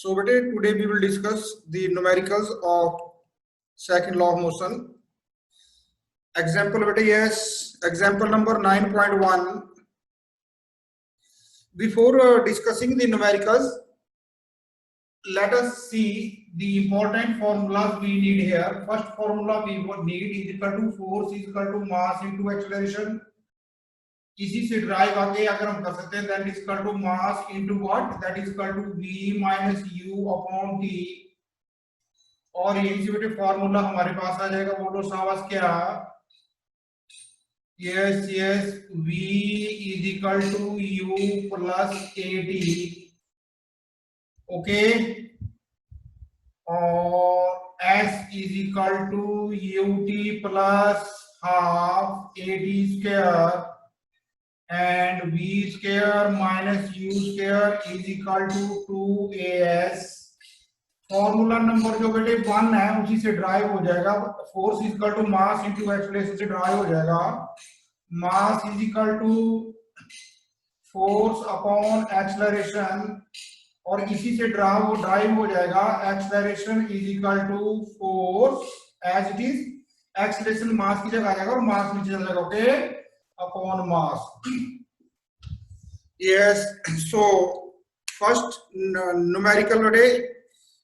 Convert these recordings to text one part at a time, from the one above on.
So today we will discuss the numericals of second law of motion. Example yes, example number 9.1. Before discussing the numericals, let us see the important formulas we need here. First formula we would need is equal to force is equal to mass into acceleration. इसी से drive आगे अगर हम कर सकते हैं that is equal to mass into what that is equal to v minus u upon t और यही से बेटे फार्मूला हमारे पास आ जाएगा बोलो शाबाश क्या yes v is equal to u plus at okay और s is equal to ut plus half at square and v square minus u square is equal to 2as. Formula number जो बेटे 1 है उसी से ड्राइव हो जाएगा. Force is equal to mass into acceleration से derive हो जाएगा. Mass is equal to force upon acceleration और इसी से ड्राइव हो जाएगा. Acceleration is equal to force as it is. Acceleration mass की जगह आ जाएगा और मास नीचे चला जाएगा. Okay upon mass. Yes, so first numerical today.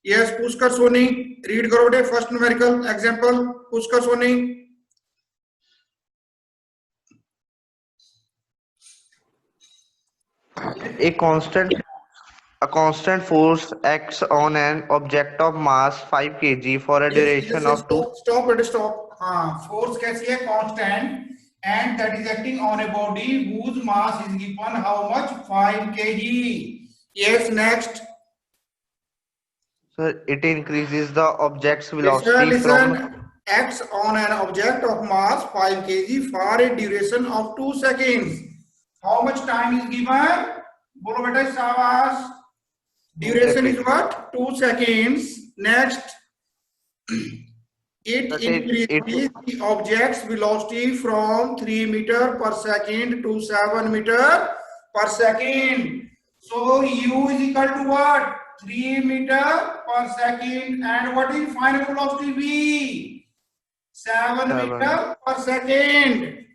Yes, Pushkar Soni, read करो बेटे first numerical example. Pushkar Soni. A constant force acts on an object of mass 5 kg for a duration of 2. Stop. हाँ, force कैसी है? Constant. And that is acting on a body whose mass is given how much? 5 kg. Yes, next. So it increases the object's velocity listen. Acts on an object of mass 5 kg for a duration of 2 seconds. How much time is given? बोलो बेटा शाबाश. Duration is what? 2 seconds. Next. It increases the object's velocity from 3 meter per second to 7 meter per second. So u is equal to what? 3 meter per second. And what is final velocity v? 7 meter per second.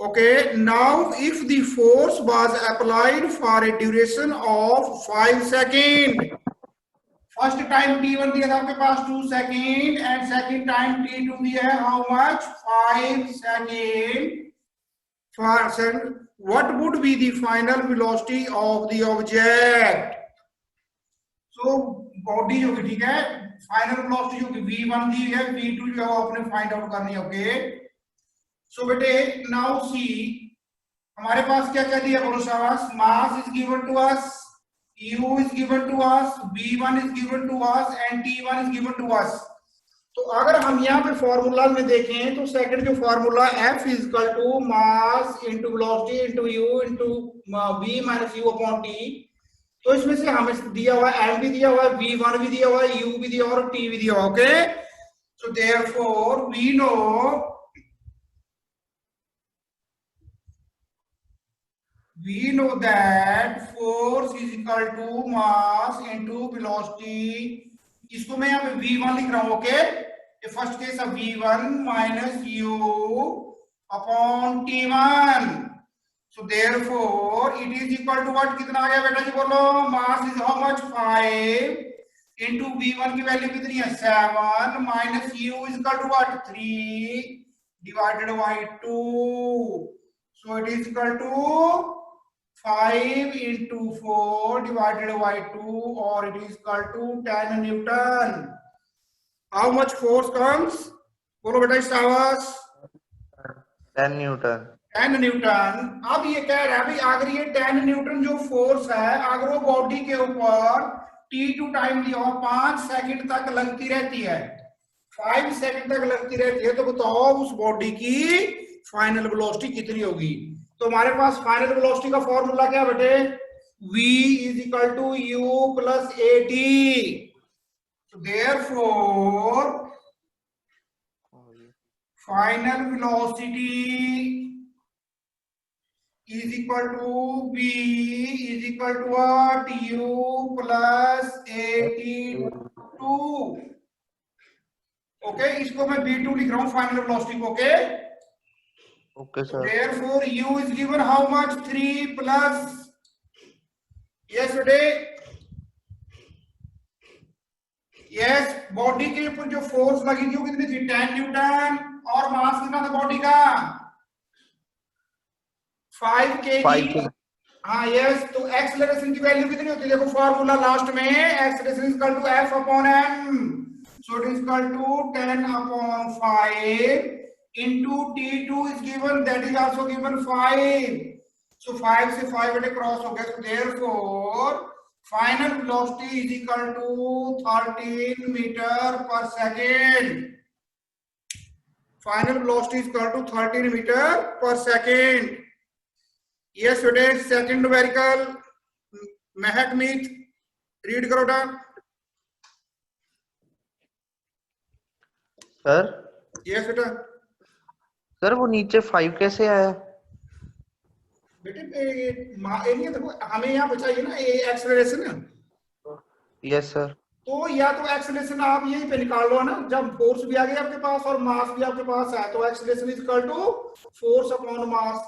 Okay. Now if the force was applied for a duration of 5 seconds. First time t1 दिया था आपके पास 2 second and second time t2 दिया है how much 5 second. What would be the final velocity of the object? So body जो कि ठीक है final velocity जो कि v1 दी है v2 जो है आपने फाइंड आउट करनी है. ओके सो बेटे नाउ सी हमारे पास क्या क्या दिया बोलो शाबाश. Mass is given to us, u is given to us, v1 is given to us and t1 is given to us. तो अगर हम यहाँ पे फॉर्मूला में देखें तो सेकंड जो formula f is equal to mass into velocity into u into v minus u upon t. तो इसमें से हमें दिया हुआ m भी दिया हुआ है, v1 भी दिया हुआ है, u भी दिया हुआ है और t भी दिया हुआ है. Okay so therefore we know that force is equal to mass into velocity. इसको मैं यहाँ पे v1 लिख रहा हूँ. ओके फर्स्ट केस है v1 minus u upon t1. so therefore it is equal to what? कितना आ गया बेटा जी बोलो. mass is how much? 5 into v1 की वैल्यू कितनी है 7 minus u is equal to what? 3 divided by 2. so it is equal to 5 into 4 divided by 2 or it is equal to 10 Newton. How much force comes? बोलो बेटा शाबाश. 10 Newton. 10 Newton. अब ये कह रहा है भाई अगर ये 10 न्यूटन जो फोर्स है अगर वो बॉडी के ऊपर t2 टाइम दिया हो 5 सेकंड तक लगती रहती है 5 सेकंड तक लगती रहती है तो बताओ उस बॉडी की फाइनल वेलोसिटी कितनी होगी? तो हमारे पास फाइनल वेलोसिटी का फॉर्मूला क्या बेटे? v is equal to u plus at. so therefore final velocity is equal to v is equal to what? u plus at. Okay, इसको मैं v2 लिख रहा हूं final velocity. Okay, Okay, so sir. therefore u is given how much? 3 plus, yes बेटे, yes, body के ऊपर जो force लगी थी वो कितनी थी? 10 न्यूटन। और मास कितना था बॉडी का? 5 5 kg। हाँ यस, तो एक्सेलरेशन की वैल्यू कितनी होती है? देखो फॉर्मूला लास्ट में, acceleration is equal to F upon M, so it is equal to 10 upon 5 into t2 is given, that is also given 5, so 5 से 5 बेटे क्रॉस हो गया, so therefore final velocity is equal to 13 meter per second, final velocity is equal to 13 meter per second। yes बेटे, second numerical महक मीत read करो बेटा। Sir. Yes बेटा। Sir वो नीचे 5 कैसे आया? बेटे ये देखो, हमें यहाँ बचाइए ना ये एक्सेलरेशन। Yes sir. तो या तो एक्सेलरेशन आप यहीं पे निकाल लो ना, जब फोर्स भी आ गया आपके पास और मास भी आपके पास है, तो acceleration is equal to force upon mass.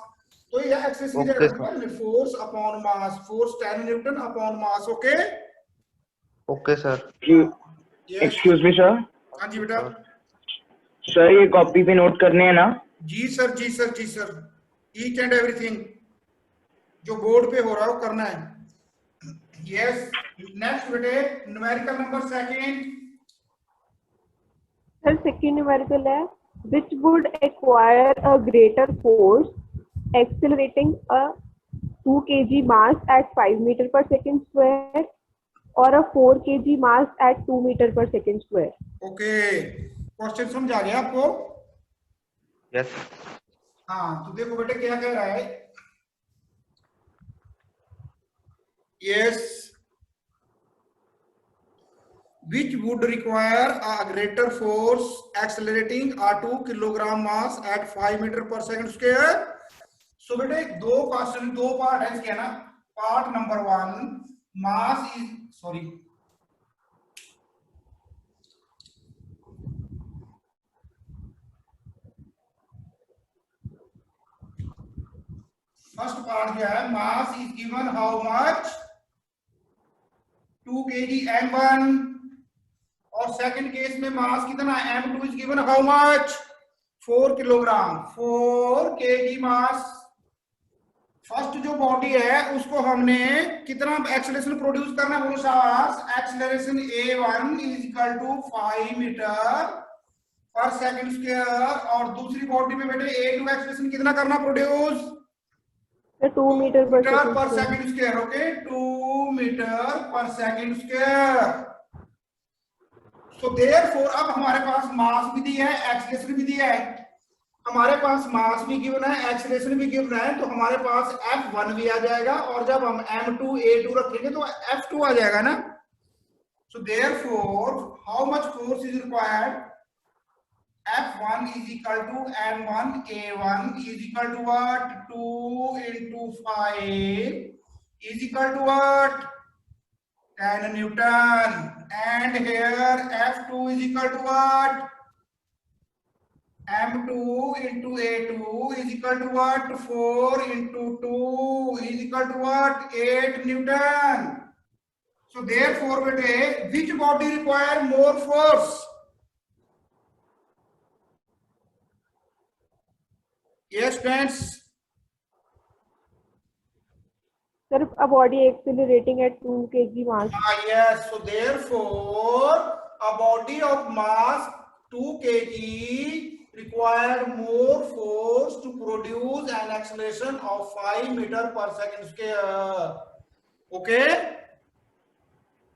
तो ये एक्सेलरेशन की जगह रखना है force upon mass, force 10 newton upon mass. Okay okay sir. Excuse me sir. हाँ जी बेटा। सर ये कॉपी पे नोट करने हैं ना? जी सर, जी सर, जी सर, ईच एंड एवरीथिंग जो बोर्ड पे हो रहा है वो करना है। यस, नेक्स्ट बेटे numerical number second. Sir, second numerical है, which would acquire a greater force accelerating a 2 kg mass at 5 meter per second square or a 4 kg mass at 2 meter per second square? Okay, question समझ आ गया आपको? Yes. हाँ, तो देखो बेटे क्या कह रहा है। Yes, which would require a greater force accelerating a 2 kilogram mass at 5 meter per second square। सो बेटे दो क्वेश्चन, दो पार्ट है इसके ना। Part number 1, mass is, sorry first part क्या है? मास is given how much? 2 kg m1। और second case में मास कितना? m2 is given how much? 4 kilogram, 4 kg mass. First जो बॉडी है उसको हमने कितना एक्सेलरेशन प्रोड्यूस करना है? बोलो शाबाश। Acceleration a1 is equal to 5 metre per second square. और दूसरी बॉडी में बेटे a2 एक्सेलरेशन कितना करना produce? 2 meter per per second square. Second square. Okay, 2 metre per second square. So therefore अब हमारे पास मास भी दिया है, एक्सेलरेशन भी दिया है। हमारे पास मास भी गिवन है, एक्सेलरेशन भी गिवन है, तो हमारे पास F1 भी आ जाएगा। और जब हम M2 A2 रखेंगे तो F2 आ जाएगा ना। So therefore how much force is required? F1 is equal to M1 A1 is equal to what? 2 into 5 is equal to what? 10 Newton. And here F2 is equal to what? M2 into A2 is equal to what? 4 into 2 is equal to what? 8 Newton. So therefore, bete, which body require more force? Yes, friends. Sir, a body accelerating at 2 kg mass. Yes. So therefore, a body of mass 2 kg require more force to produce an acceleration of 5 meter per second square. Okay?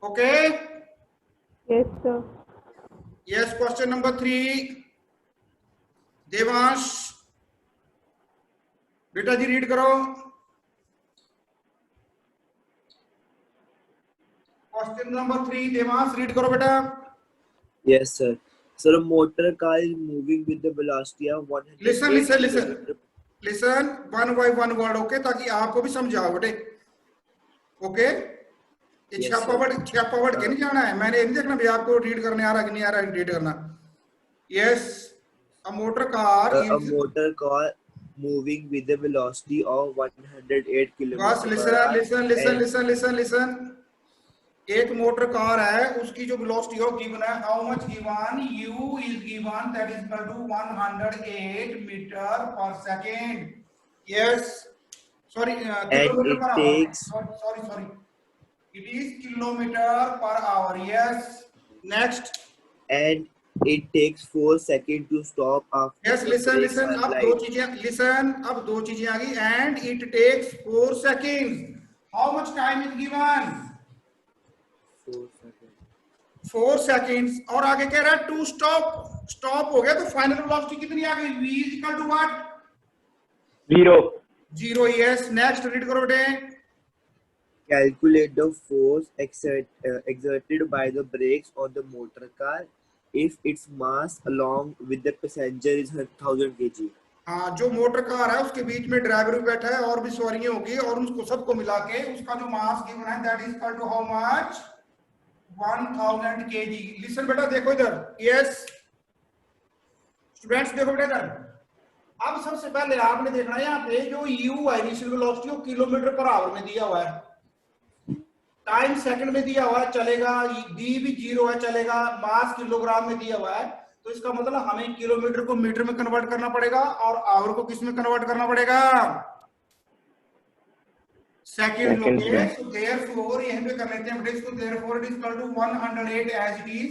Okay? Yes, sir. Yes. Question number 3. Devansh बेटा जी read करो। Question number 3, Devansh read करो बेटा। Yes, sir. So a motor car is moving with the velocity of 100. Listen, one by one word, okay, ताकि आपको भी समझाओ बेटे। Okay, ये Yes, छापा वर्ड के नहीं जाना है। मैंने ये नहीं देखना भी आपको रीड करने आ रहा कि नहीं आ रहा, रीड करना। Yes, a motor car A is. motor car moving with a velocity of 108 बस kilometer per listen hour listen listen and listen listen listen एक मोटर कार है, उसकी जो वेलोसिटी हो गिवन है, how much given, u is given, that is equal to 108 metre पर second. Yes, sorry kilometre it per hour में, takes sorry sorry sorry, it is kilometre per hour. Yes, next. and it takes 4 seconds to stop after yes, the listen brakes listen, are अब दो applied. चीजें, listen, अब दो चीजें आ गई. And it takes 4 second. How much time is given? 4 seconds. 4 seconds. और आगे कह रहा है टू स्टॉप. स्टॉप हो गया तो फाइनल वेलोसिटी कितनी आ गई? v is equal to what? 0. 0. Yes, next read करो बेटे. Calculate the force exerted by the brakes on the motor car if its mass along with the passenger is 1000 kg. हाँ, जो मोटर कार है उसके बीच में ड्राइवर भी बैठा है और भी सवारियां होगी, और उसको सबको मिला के उसका जो मास गिवन है, that is equal to how much? 1000 kg. Listen बेटा, देखो इधर. यस स्टूडेंट्स, देखो बेटा इधर. अब सबसे पहले आपने देखना है यहाँ पे जो u है, इनिशियल वेलोसिटी, वो किलोमीटर पर आवर में दिया हुआ है. टाइम सेकंड में दिया हुआ है, चलेगा. d भी 0 है, चलेगा. मास किलोग्राम में दिया हुआ है, तो इसका मतलब हमें किलोमीटर को मीटर में कन्वर्ट करना पड़ेगा और आवर को किस में कन्वर्ट करना पड़ेगा? सेकंड. Seconds ओके, में. सो देयरफॉर यहीं पे कर लेते हैं बेटे इसको. Therefore it is equal to 108 as it is.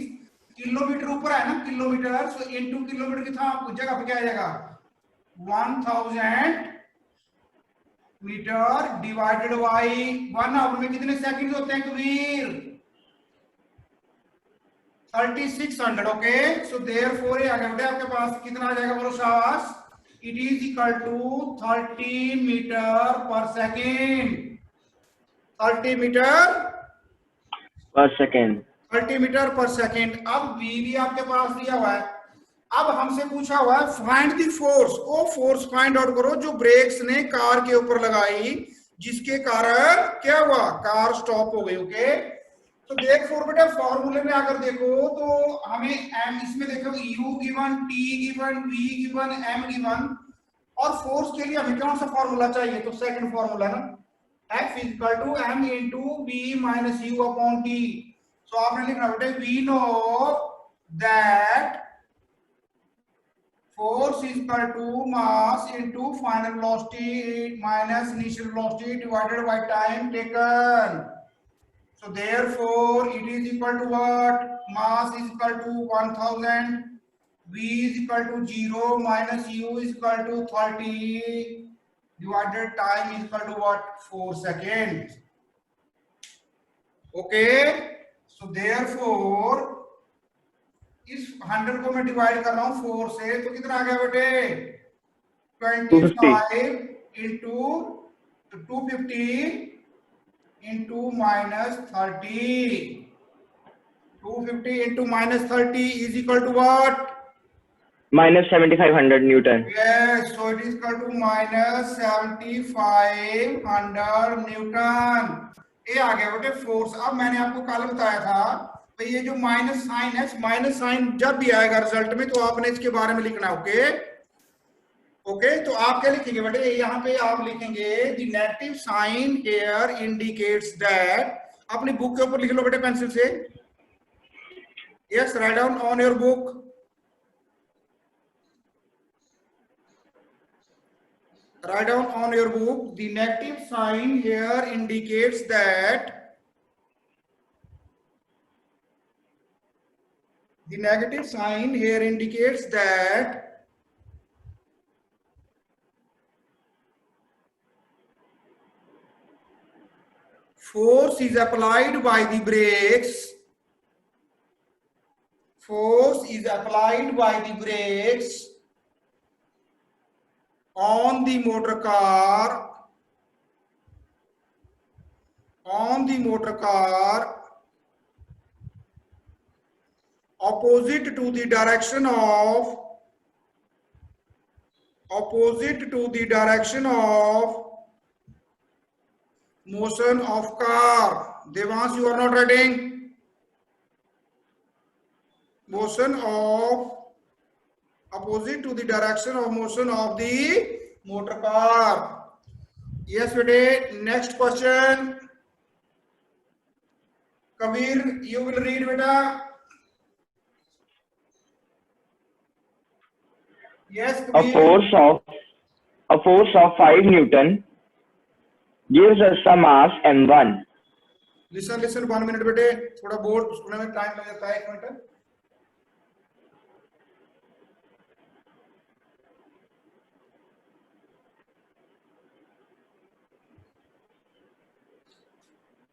Kilometre ऊपर है ना, किलोमीटर, सो इनटू किलोमीटर कितना जगह पे क्या आ जाएगा? 1000 मीटर डिवाइडेड बाई 1 आवर में कितने सेकंड होते हैं कबीर? 3600. ओके, सो देयरफॉर ये आ गया बेटे आपके पास कितना आ जाएगा? बोलो शाबाश. It is equal to 30 metre पर second. 30 metre Per second. 30 metre पर सेकेंड. अब v भी आपके पास दिया हुआ है. अब हमसे पूछा हुआ है फाइंड द फोर्स. वो फोर्स फाइंड आउट करो जो ब्रेक्स ने कार के ऊपर लगाई, जिसके कारण क्या हुआ? कार स्टॉप हो गई. ओके, तो देख फोर बेटा, फॉर्मूले में अगर देखो तो हमें m, इसमें देखो u given, t given, v given, m given, और फोर्स के लिए हमें कौन सा फॉर्मूला चाहिए? तो सेकंड फॉर्मूला ना, F is equal to m into v minus u upon t. So आपने लिखना बेटे we know that force is equal to mass into final velocity minus initial velocity divided by time taken. So therefore it is equal to what? Mass is equal to 1000, v is equal to 0 minus u is equal to 30 divided time is equal to what? 4 seconds. Okay, so therefore इस 100 को मैं divide कर रहा हूं 4 से, तो कितना आ गया बेटे? 25 into 250 into minus 30. 250 into minus 30 is equal to what? Minus 7500 Newton. Yes, so it is equal to minus 7500 Newton. ये आ गया बेटे फोर्स. अब मैंने आपको कल बताया था भाई ये जो माइनस साइन है, माइनस साइन जब भी आएगा रिजल्ट में तो आपने इसके बारे में लिखना. ओके ओके, तो आप क्या लिखेंगे बेटे? यहाँ पे आप लिखेंगे the negative sign here indicates that. अपनी बुक के ऊपर लिख लो बेटे पेंसिल से. Yes, right down on your book. Write down on your book, the negative sign here indicates that the negative sign here indicates that force is applied by the brakes. Force is applied by the brakes on the motor car, opposite to the direction of motion of car. Devans, you are not writing. Motion of opposite to the direction of motion of the motor car. Yes bete, next question. Kabir, you will read beta. Yes, A Kabir. force of 5 Newton gives us a mass m1. Listen 1 minute बेटे, थोड़ा board सुनने में time लग जाता है, 1 minute.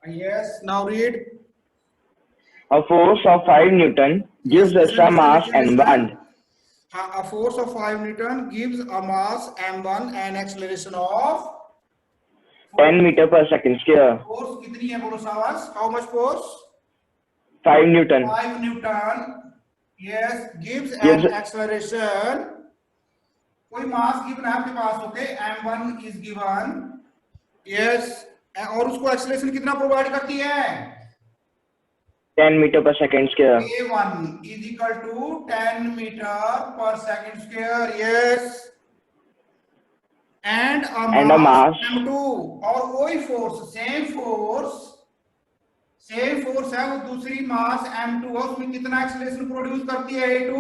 Yes, now read. A force of 5 Newton gives us a mass m1. A force of 5 Newton gives a mass m1 and acceleration of 10 meter per second square. force कितनी है बोलो शाबाश? How much force? 5 Newton. 5 Newton. Yes, gives Gives- an acceleration. कोई मास given है आपके पास, okay? m1 is given. Yes, और उसको acceleration कितना प्रोवाइड करती है? 10 meter per second square. a1 is equal to 10 meter per second square. Yes. And a mass m2 और वही फोर्स, सेम फोर्स है, वो दूसरी मास m2 है, उसमें कितना एक्सेलरेशन प्रोड्यूस करती है a2?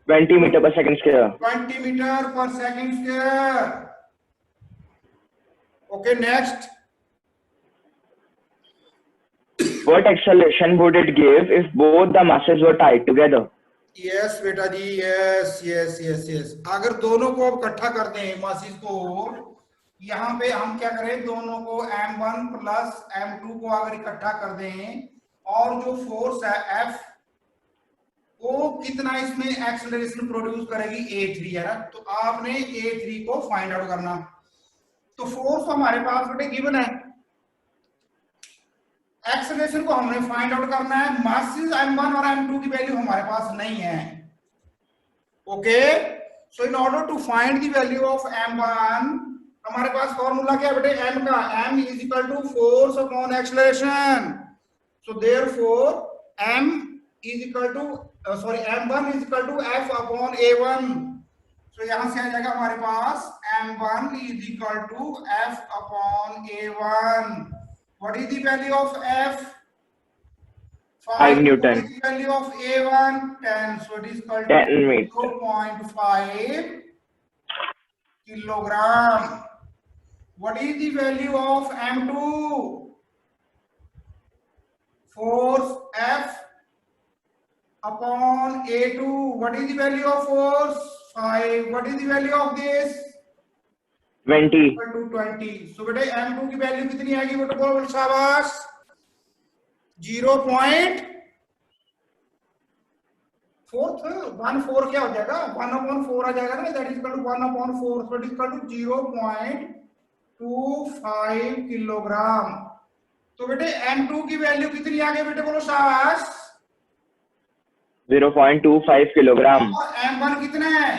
20 meter per second square. 20 metre per second square. Okay, next. What acceleration would it give if both the masses were tied together? Yes बेटा जी, यस. अगर दोनों को अब इकट्ठा कर दें मासेस को, यहाँ पे हम क्या करें, दोनों को m1 प्लस m2 को अगर इकट्ठा कर दें और जो फोर्स है F वो कितना इसमें एक्सेलरेशन प्रोड्यूस करेगी, a3 है ना. तो आपने a3 को फाइंड आउट करना. तो फोर्स हमारे पास बेटे गिवन है, एक्सेलरेशन को हमने फाइंड आउट करना है. मासेस m1 और m2 की वैल्यू हमारे पास नहीं है. Okay, so in order to find the value of m1 हमारे पास फॉर्मूला क्या है बेटे, m का, m is equal to force upon acceleration. So therefore m is equal to m1 is equal to f upon a1. So यहां से आ जाएगा हमारे पास m1 is equal to f upon a1. What is the value of F? 5 Newton. What is the value of A1? 10. So it is called 10 meter. 0.5 kilogram. What is the value of M2? Force F upon A2. What is the value of force? 5. What is the value of this? 20. equal to 20. So बेटे m2 की value कितनी आएगी बेटे, बोलो शाबाश? 0.4 14 क्या हो जाएगा, 1/4 आ जाएगा ना. That is equal to 1/4. So it is equal to 0.25 kilogram. तो बेटे m2 की वैल्यू कितनी आ गई बेटे, बोलो शाबाश? 0.25 kilogram. और m1 कितना है?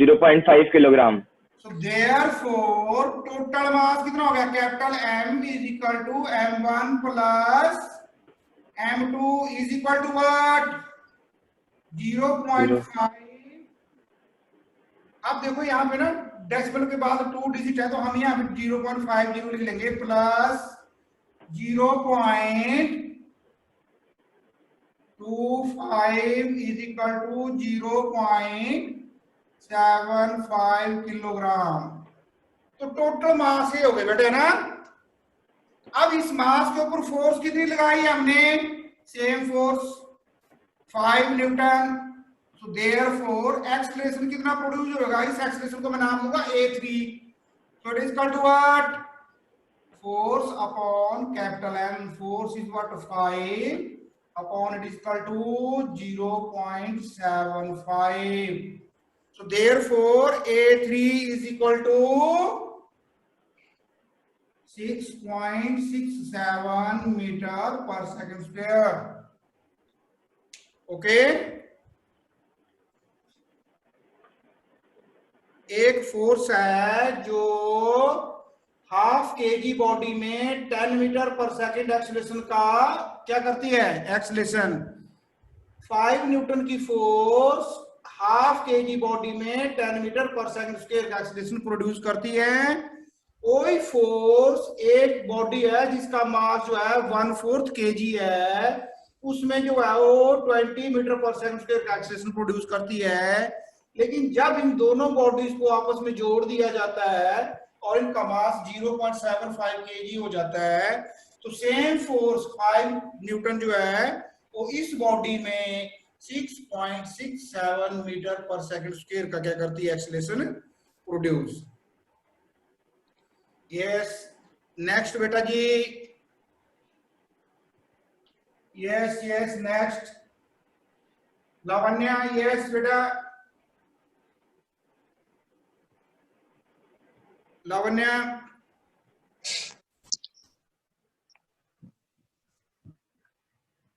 0.5 kilogram. So therefore total mass कितना हो गया, capital M is equal to M1 plus M2 is equal to what? 0.5. अब देखो यहाँ पे ना डेसिमल के बाद 2 डिजिट है, तो हम यहाँ पे 0.50 लिख लेंगे plus 0.25 is equal to 0.75 kilogram. तो टोटल मास ये हो गए बेटे ना. अब इस मास के ऊपर फोर्स कितनी लगाई हमने, same force 5 newton. So therefore acceleration कितना प्रोड्यूस होगा, इस एक्सेलरेशन को मैं नाम दूंगा a3. So it is equal to what, force upon capital M. Force is what 5 upon it is equal to 0.75. So therefore A3 is equal to 6.67 meter per second square. Okay. एक force है जो half kg body में 10 metre per second acceleration का क्या करती है, acceleration 5 Newton की force half KG body में 10 मीटर पर सेकंड स्क्वायर का एक्सीलरेशन प्रोड्यूस करती है। कोई फोर्स एक बॉडी है जिसका मास जो है 1/4 केजी है, उसमें जो है वो 20 मीटर पर सेकंड स्क्वायर का एक्सीलरेशन प्रोड्यूस करती है। लेकिन जब इन दोनों बॉडीज को आपस में जोड़ दिया जाता है और इनका मास 0.75 केजी हो जाता है, तो सेम फोर्स 5 न्यूटन जो है वो इस बॉडी में 6.67 मीटर पर सेकंड स्क्वायर का क्या करती है, एक्सीलरेशन प्रोड्यूस। यस, नेक्स्ट बेटा जी। Yes yes, next Lavanya. Yes बेटा लावण्या।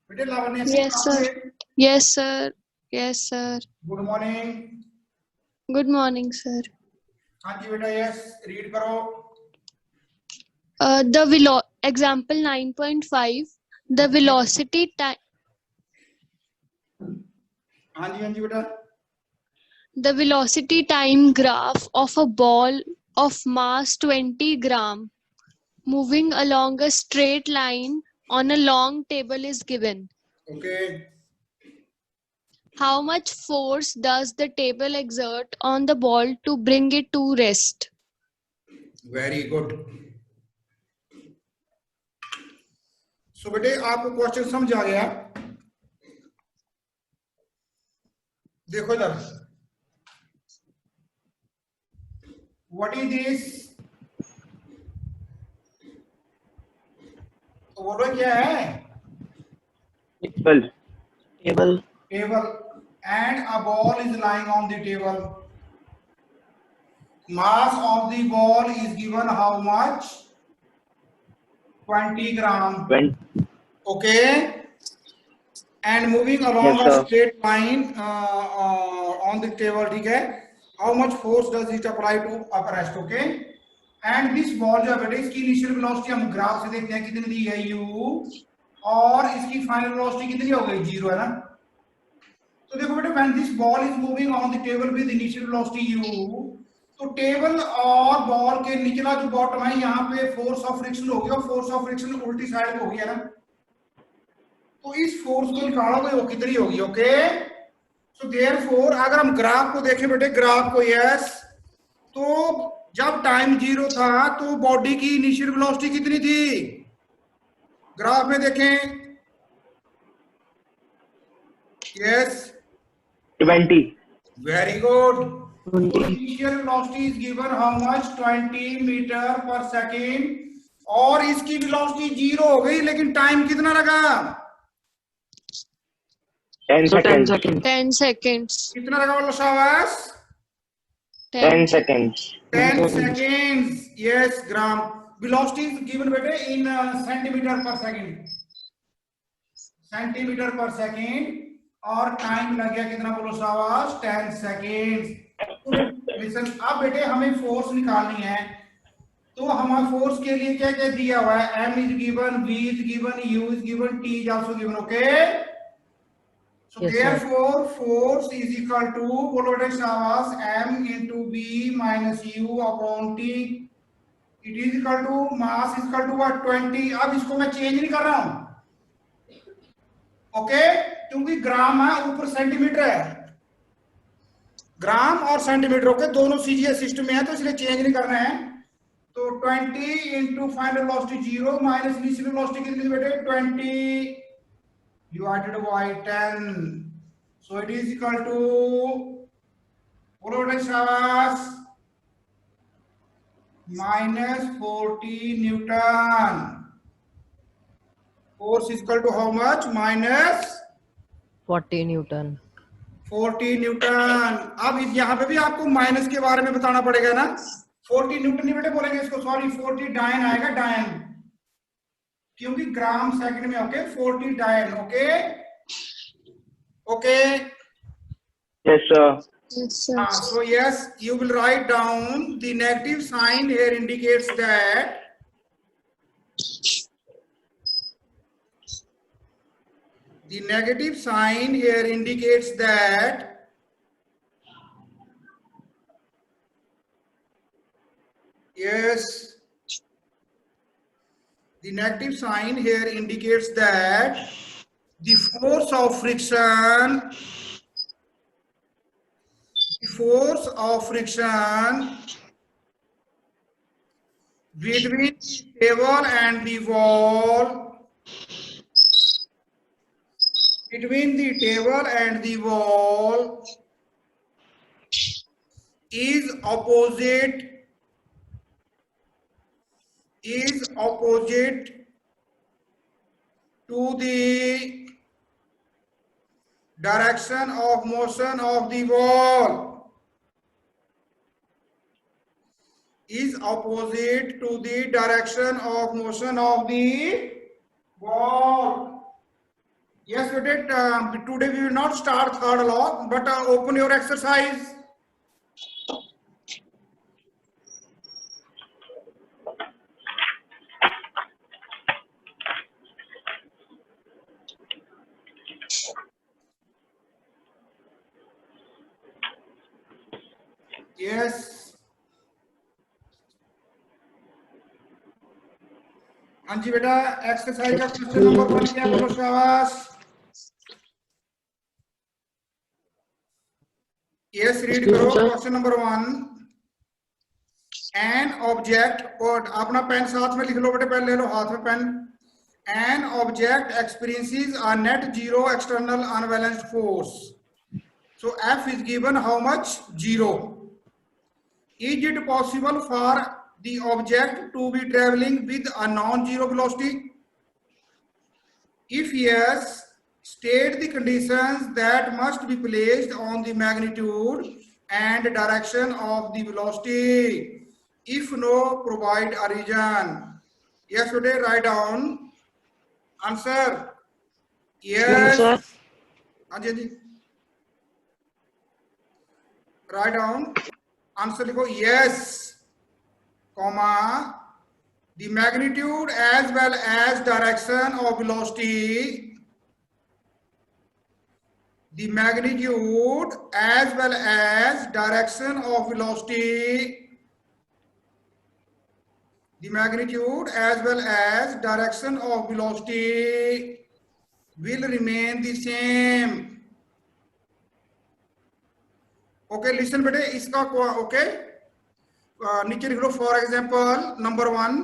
बेटे Lavanya. Yes, sir. Yes, sir. Yes, sir. Good morning. Good morning, sir. हाँ जी बेटा, यस रीड करो। Example 9.5. The velocity time. हाँ जी बेटा। The velocity time graph of a ball of mass 20 gram moving along a straight line on a long table is given. Okay. How much force does the table exert on the ball to bring it to rest? Very good. So बेटे आपको question समझ आ गया? देखो इधर, what is this? तो बोलो क्या है? Table. Table. Table, and a ball is lying on the table. Mass of the ball is given how much? 20 gram. 20. Okay, and moving along Yes, a sir. straight line on the table, ठीक है? How much force does it apply to upper rest? Okay, and this ball जो है बेटे, इसकी initial velocity हम graph से देखते हैं कितनी दी है u, और इसकी फाइनल वेलोसिटी कितनी हो गई? 0 है ना। तो देखो बेटे, when this ball is moving on the table with initial velocity u, तो टेबल और बॉल के निचला जो बॉटम है, यहाँ पे फोर्स ऑफ फ्रिक्शन हो गया, फोर्स ऑफ फ्रिक्शन उल्टी साइड हो गया ना। तो इस फोर्स को निकालोगे वो कितनी होगी? ओके, सो देयरफॉर अगर हम ग्राफ को देखें बेटे, ग्राफ को, यस, तो जब टाइम 0 था तो बॉडी की इनिशियल वेलोसिटी कितनी थी? ग्राफ में देखें, yes, 20. Very good. Initial velocity is given how much? 20 metre पर सेकेंड, और इसकी वेलोसिटी 0 हो गई, लेकिन टाइम कितना लगा? 10 seconds. 10 seconds. कितना लगा बोलो शाबाश? 10 seconds. 10 seconds. Yes, gram. Velocity is given बेटे in सेंटीमीटर पर सेकेंड, सेंटीमीटर पर सेकेंड, और टाइम लग गया कितना बोलो शाबाश? 10 सेकेंड। लिसन, अब बेटे हमें फोर्स निकालनी है, तो हमारे फोर्स के लिए क्या क्या दिया हुआ है? m is given, v is given, u is given, t is also given. Okay, so therefore force is equal to, बोलो बेटे शाबाश, m into v minus u upon t. It is equal to mass is equal to what? 20. अब इसको मैं change नहीं कर रहा हूं, ओके, क्योंकि ग्राम है, ऊपर सेंटीमीटर है। ग्राम और सेंटीमीटर के दोनों सीजीएस सिस्टम में है, तो इसलिए चेंज नहीं करना है। तो 20 into final velocity 0 minus initial velocity कितनी बेटे? 20 divided by 10, so it is equal to, बोलो बेटे शाबाश, -40 newton. Force is equal to how much? -40 newton. 40 newton. अब यहाँ पे भी आपको माइनस के बारे में बताना पड़ेगा ना। 40 न्यूटन नहीं बेटे बोलेंगे इसको, सॉरी 40 डायन आएगा, डायन, क्योंकि ग्राम सेकंड में। ओके, 40 डायन। Okay okay, Yes, sir. Yes, sir. so yes, you will write down the negative sign here indicates that The negative sign here indicates that yes, the negative sign here indicates that the force of friction between the table and the wall is opposite to the direction of motion of the wall. Is opposite to the direction of motion of the wall. Yes, we did. Today we will not start third law, but open your exercise. Yes. हाँ जी बेटा, exercise का question number 1 क्या बोलो शाबाश. Yes, read करो question number 1. An object, और अपना पेन साथ में लिख लो बेटे, पेन ले लो हाथ में pen. An object experiences a net zero external unbalanced force. So F is given how much? 0. Is it possible for the object to be traveling with a non-zero velocity? If yes, state the conditions that must be placed on the magnitude and direction of the velocity. If no, provide a reason. Yes, today write down answer. Yes. Anjali. Write down answer. लिखो yes, comma, the magnitude as well as direction of velocity. The magnitude as well as direction of velocity. The magnitude as well as direction of velocity will remain the same. Okay, listen बेटे इसका okay, नीचे लिख लो. For example number 1,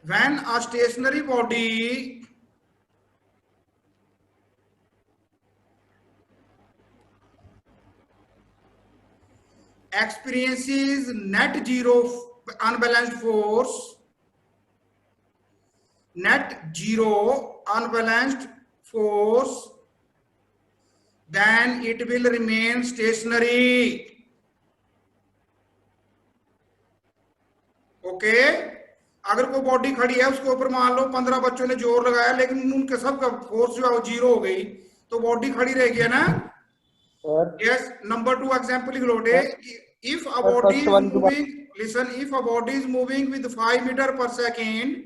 when a stationary body experiences net zero unbalanced force, then it will remain stationary. Okay, अगर कोई body खड़ी है, उसके ऊपर मान लो 15 बच्चों ने जोर लगाया, लेकिन उनके सबका फोर्स जो है वो 0 हो गई, तो बॉडी खड़ी रहेगी ना. यस, नंबर 2 एग्जांपल लिख लो. If a body is moving, listen, if a body is moving with 5 meter per second,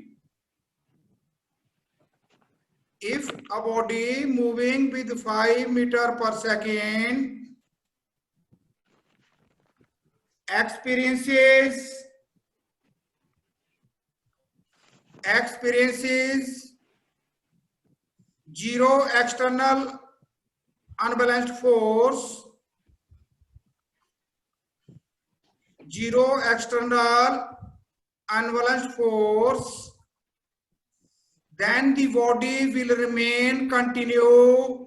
if a body moving with 5 meter per second experiences 0 external unbalanced force, 0 external unbalanced force, then the body will remain continue.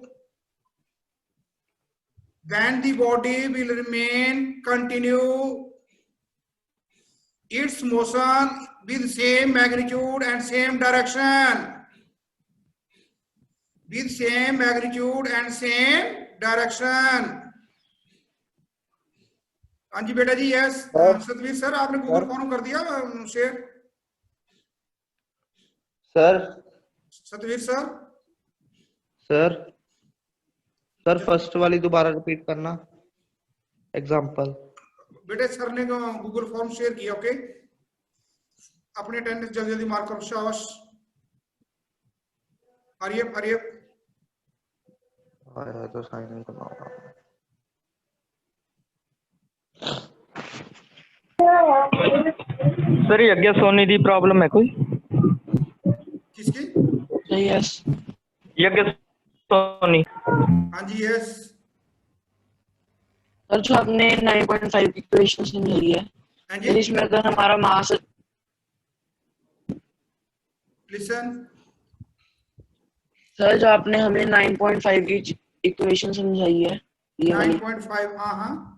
Then the body will remain continue its motion with same magnitude and same direction. With same magnitude and same direction. हाँ जी बेटा जी. Yes, Satveer sir आपने Google form कर दिया share? Sir, Satveer sir. Sir first वाली दोबारा repeat करना एग्जांपल. बेटे सर ने गूगल फॉर्म शेयर किया. ओके, अपनी अटेंडेंस जल्दी जल्दी मार्क करो, शाबाश। हरियप हरियप। आया तो साइन नहीं करना होगा। सर यज्ञ सोनी दी प्रॉब्लम है कोई? किसकी? यस यज्ञ सोनी। हाँ जी, यस। सर, जो आपने 9.5 की इक्वेशन समझाई है, हाँ फिर जी, इसमें अगर हमारा मास, लिसन। सर जो आपने हमें 9.5 की इक्वेशन समझाई है, ये वाली, 9.5, हाँ हाँ।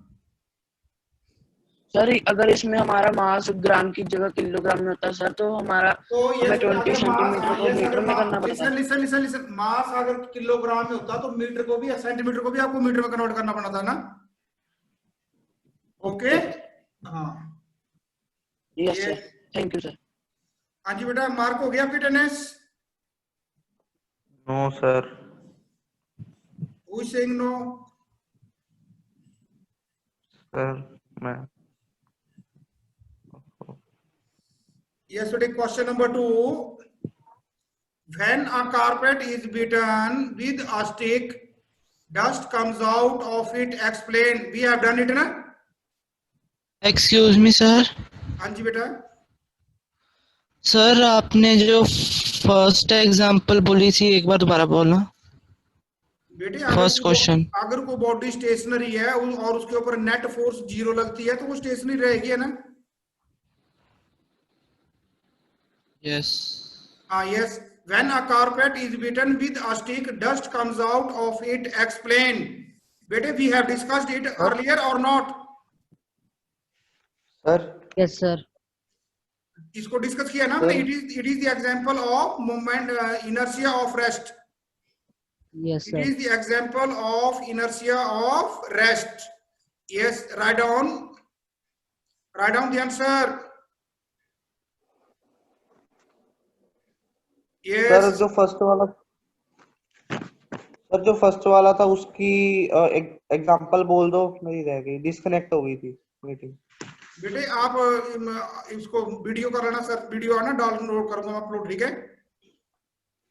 सर अगर इसमें हमारा मास ग्राम की जगह किलोग्राम में होता है सर, तो हमारा तो हमें यस, 20 अगर मास, सेंटीमीटर को यस, मीटर अगर में करना पड़ता लिसन है। लिसन लिसन लिसन, मास अगर किलोग्राम में होता तो मीटर को भी, सेंटीमीटर को भी आपको मीटर में कन्वर्ट करना पड़ता ना। ओके, ओके, हाँ यस ये। Sir, thank you sir. हाँ जी बेटा, मार्क हो गया आपकी attendance? No sir. Who is saying no? Sir मैं Yes, today question number 2. When a carpet is beaten with a stick, dust comes out of it. Explain. We have done it ना? Excuse me sir. हाँ जी बेटा। Sir आपने जो first example बोली थी, एक बार दोबारा बोलना। बेटे फर्स्ट क्वेश्चन। अगर कोई बॉडी स्टेशनरी है और उसके ऊपर नेट फोर्स 0 लगती है तो वो स्टेशनरी रहेगी, है ना? यस हाँ, yes. When a carpet is beaten with a stick, dust comes out of it. Explain. बेटे, we have discussed it earlier or not? Sir yes sir. इसको डिस्कस किया ना हमने। It is the example of movement, inertia of rest. Yes It sir. is the example of inertia of rest. Yes, write down the answer. Sir Yes, जो first वाला था उसकी example बोल दो, मेरी रह गई, डिस्कनेक्ट हो गई थी मीटिंग। बेटे आप इसको वीडियो कर लेना सर, वीडियो आना डाउनलोड करूंगा अपलोड, ठीक है?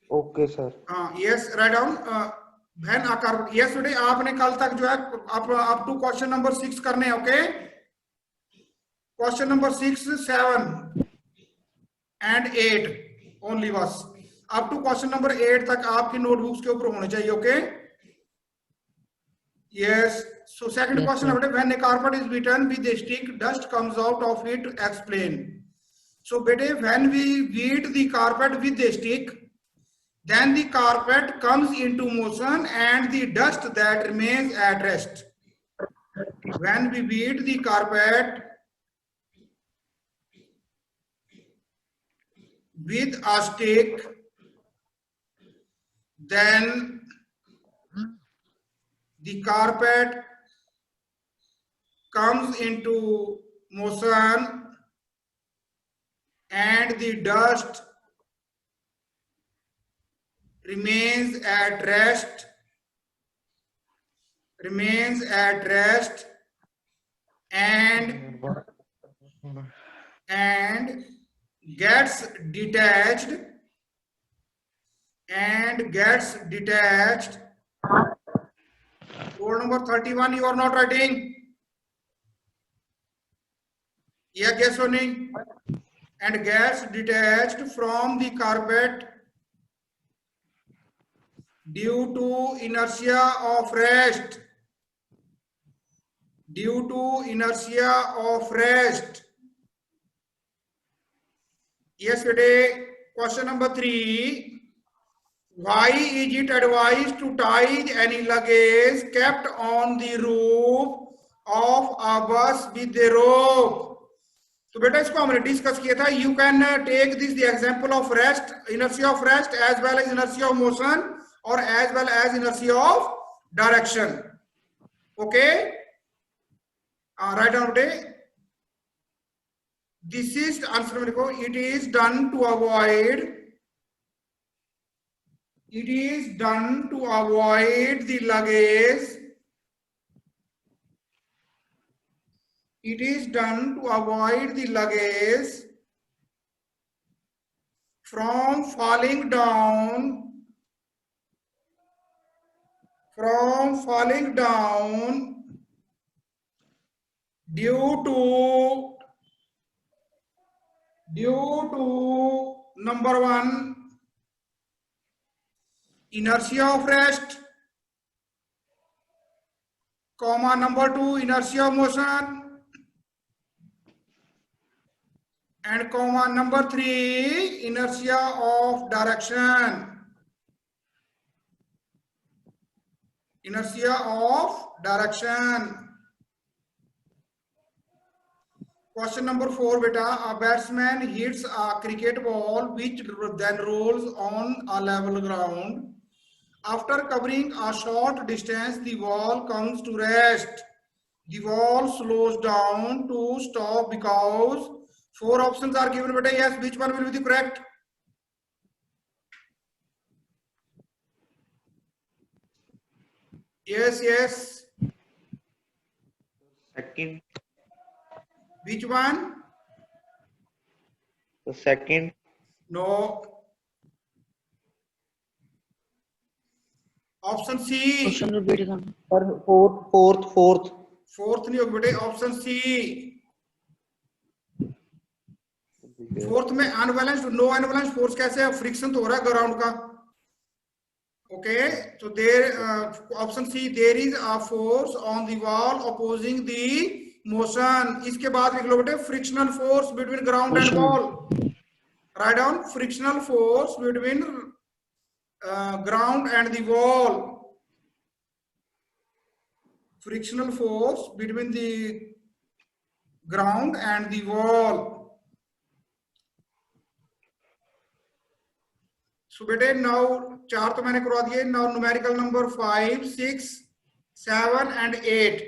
Okay sir. हाँ, yes, right down when a carbon. Yes बेटे, आपने कल तक जो है अप टू क्वेश्चन नंबर 6 करने हैं, okay? Question number 6, 7 and 8 only, बस अप टू क्वेश्चन नंबर 8 तक आपकी नोटबुक्स के ऊपर होने चाहिए, okay? Yes, so second question है, when a carpet is beaten with a stick, dust comes out of it. Explain. So bete, when we beat the carpet with a stick, then the carpet comes into motion and the dust that remains at rest. When we beat the carpet with a stick, then the carpet comes into motion and the dust remains at rest and gets detached Roll number 31, you are not writing? Yeah, guess or no? And gets detached from the carpet due to inertia of rest. Yesterday, question number 3. Why is it advised to tie any luggage kept on the roof of a bus with a rope? तो बेटा इसको हमने discuss किया था. You can take this the example of rest, inertia of rest, as well as inertia of motion, or as well as inertia of direction. Okay? Write down today. This is answer. It is done to avoid. It is done to avoid the luggage. It is done to avoid the luggage from falling down due to number 1 inertia of rest, comma number 2 inertia of motion, and comma number 3 inertia of direction. Inertia of direction. Question number 4, beta. A batsman hits a cricket ball which then rolls on a level ground. After covering a short distance, the ball comes to rest. The ball slows down to stop because 4 options are given, beta. Yes, which one will be the correct? Yes. Second. Which one? The second. No. Option C. Question repeat करना Sir, fourth. Fourth नहीं होगा बेटे, option C. Fourth में unbalanced, no unbalanced force कैसे है? Friction तो हो रहा है ग्राउंड का। ओके, तो there option C, there is a force on the wall opposing the motion. इसके बाद लिख लो बेटे frictional force between ground and wall. Right down frictional force between ground and the wall. Frictional force between the ground and the wall. So बेटे now 4 तो मैंने करवा दिए। now numerical number 5, 6, 7 and 8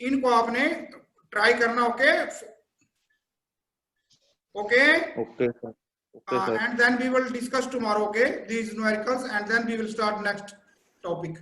इनको आपने ट्राई करना। Okay Okay, sir. Okay, sir. and then we will discuss tomorrow, okay, these numericals, and then we will start next topic.